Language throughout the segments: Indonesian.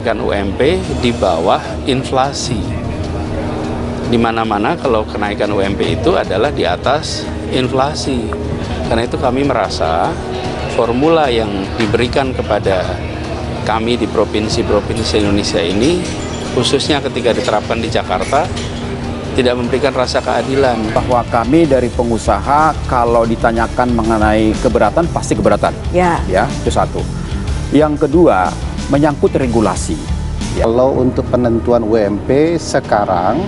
Kan UMP di bawah inflasi. Di mana-mana kalau kenaikan UMP itu adalah di atas inflasi. Karena itu kami merasa formula yang diberikan kepada kami di provinsi-provinsi Indonesia ini, khususnya ketika diterapkan di Jakarta, tidak memberikan rasa keadilan. Bahwa kami dari pengusaha kalau ditanyakan mengenai keberatan, pasti keberatan. Ya, itu satu. Yang kedua, menyangkut regulasi. Kalau untuk penentuan UMP sekarang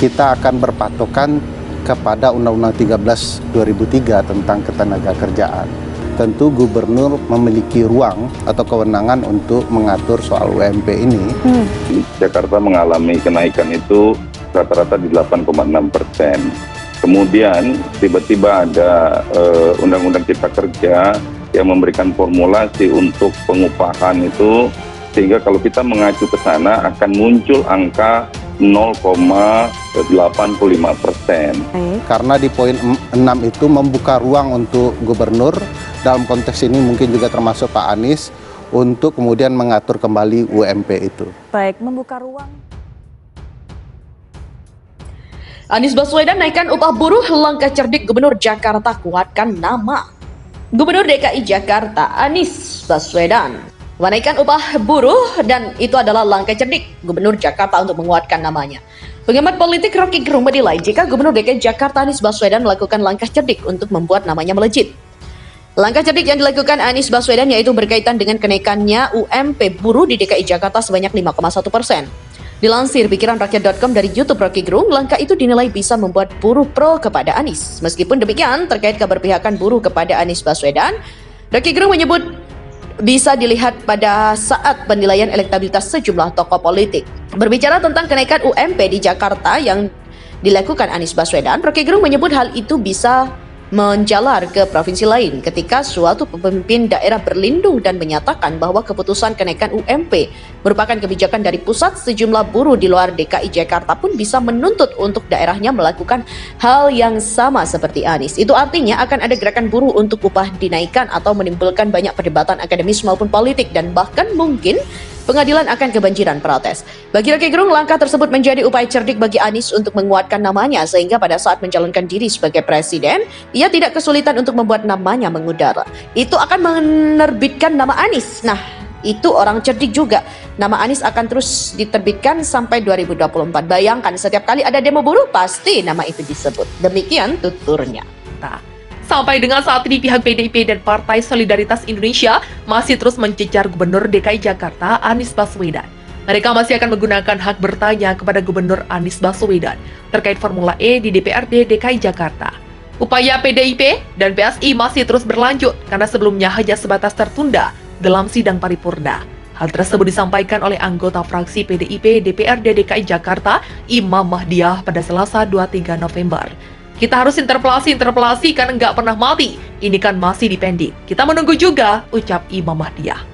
kita akan berpatokan kepada Undang-Undang 13 2003 tentang ketenagakerjaan. Tentu gubernur memiliki ruang atau kewenangan untuk mengatur soal UMP ini. Jakarta mengalami kenaikan itu rata-rata di 8,6%. Kemudian tiba-tiba ada Undang-Undang Cipta Kerja yang memberikan formulasi untuk pengupahan itu, sehingga kalau kita mengacu ke sana akan muncul angka 0,85%. Karena di poin 6 itu membuka ruang untuk gubernur, dalam konteks ini mungkin juga termasuk Pak Anies, untuk kemudian mengatur kembali UMP itu. Baik, membuka ruang. Anies Baswedan naikkan upah buruh, langkah cerdik Gubernur Jakarta kuatkan nama. Gubernur DKI Jakarta Anies Baswedan menaikkan upah buruh dan itu adalah langkah cerdik Gubernur Jakarta untuk menguatkan namanya. Pengamat politik Rocky Gerung menilai jika Gubernur DKI Jakarta Anies Baswedan melakukan langkah cerdik untuk membuat namanya melejit. Langkah cerdik yang dilakukan Anies Baswedan yaitu berkaitan dengan kenaikannya UMP buruh di DKI Jakarta sebanyak 5,1%. Dilansir pikiranrakyat.com dari YouTube Rocky Gerung, langkah itu dinilai bisa membuat buruh pro kepada Anies. Meskipun demikian, terkait keberpihakan buruh kepada Anies Baswedan, Rocky Gerung menyebut bisa dilihat pada saat penilaian elektabilitas sejumlah tokoh politik. Berbicara tentang kenaikan UMP di Jakarta yang dilakukan Anies Baswedan, Rocky Gerung menyebut hal itu bisa menjalar ke provinsi lain ketika suatu pemimpin daerah berlindung dan menyatakan bahwa keputusan kenaikan UMP merupakan kebijakan dari pusat. Sejumlah buruh di luar DKI Jakarta pun bisa menuntut untuk daerahnya melakukan hal yang sama seperti Anies. Itu artinya akan ada gerakan buruh untuk upah dinaikkan atau menimbulkan banyak perdebatan akademis maupun politik dan bahkan mungkin pengadilan akan kebanjiran protes. Bagi Rocky Gerung, langkah tersebut menjadi upaya cerdik bagi Anies untuk menguatkan namanya sehingga pada saat mencalonkan diri sebagai presiden, ia tidak kesulitan untuk membuat namanya mengudara. Itu akan menerbitkan nama Anies. Nah, itu orang cerdik juga. Nama Anies akan terus diterbitkan sampai 2024. Bayangkan setiap kali ada demo buruh, pasti nama itu disebut. Demikian tuturnya. Sampai dengan saat ini pihak PDIP dan Partai Solidaritas Indonesia masih terus mencecar Gubernur DKI Jakarta Anies Baswedan. Mereka masih akan menggunakan hak bertanya kepada Gubernur Anies Baswedan terkait Formula E di DPRD DKI Jakarta. Upaya PDIP dan PSI masih terus berlanjut karena sebelumnya hanya sebatas tertunda dalam sidang paripurna. Hal tersebut disampaikan oleh anggota fraksi PDIP DPRD DKI Jakarta, Imam Mahdiah pada Selasa 23 November. Kita harus interpelasi karena nggak pernah mati. Ini kan masih dipending. Kita menunggu juga, ucap Imam Mahdiah.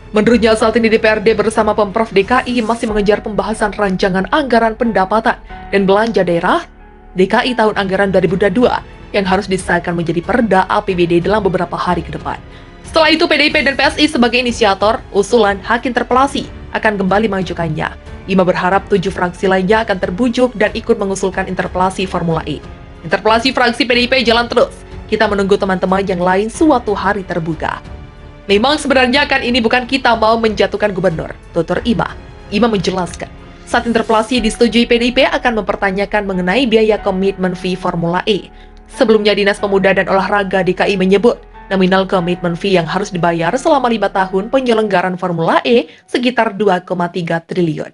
Menurutnya saat ini DPRD bersama Pemprov DKI masih mengejar pembahasan rancangan anggaran pendapatan dan belanja daerah DKI tahun anggaran 2022 yang harus disahkan menjadi perda APBD dalam beberapa hari ke depan. Setelah itu PDIP dan PSI sebagai inisiator usulan hak interpelasi akan kembali mengajukannya. Ima berharap 7 fraksi lainnya akan terbujuk dan ikut mengusulkan interpelasi Formula E. Interpelasi fraksi PDIP jalan terus. Kita menunggu teman-teman yang lain suatu hari terbuka. Memang sebenarnya kan ini bukan kita mau menjatuhkan gubernur, tutur Ima. Ima menjelaskan, saat interpelasi disetujui PDIP akan mempertanyakan mengenai biaya komitmen fee Formula E. Sebelumnya Dinas Pemuda dan Olahraga DKI menyebut, nominal komitmen fee yang harus dibayar selama 5 tahun penyelenggaraan Formula E sekitar 2,3 triliun.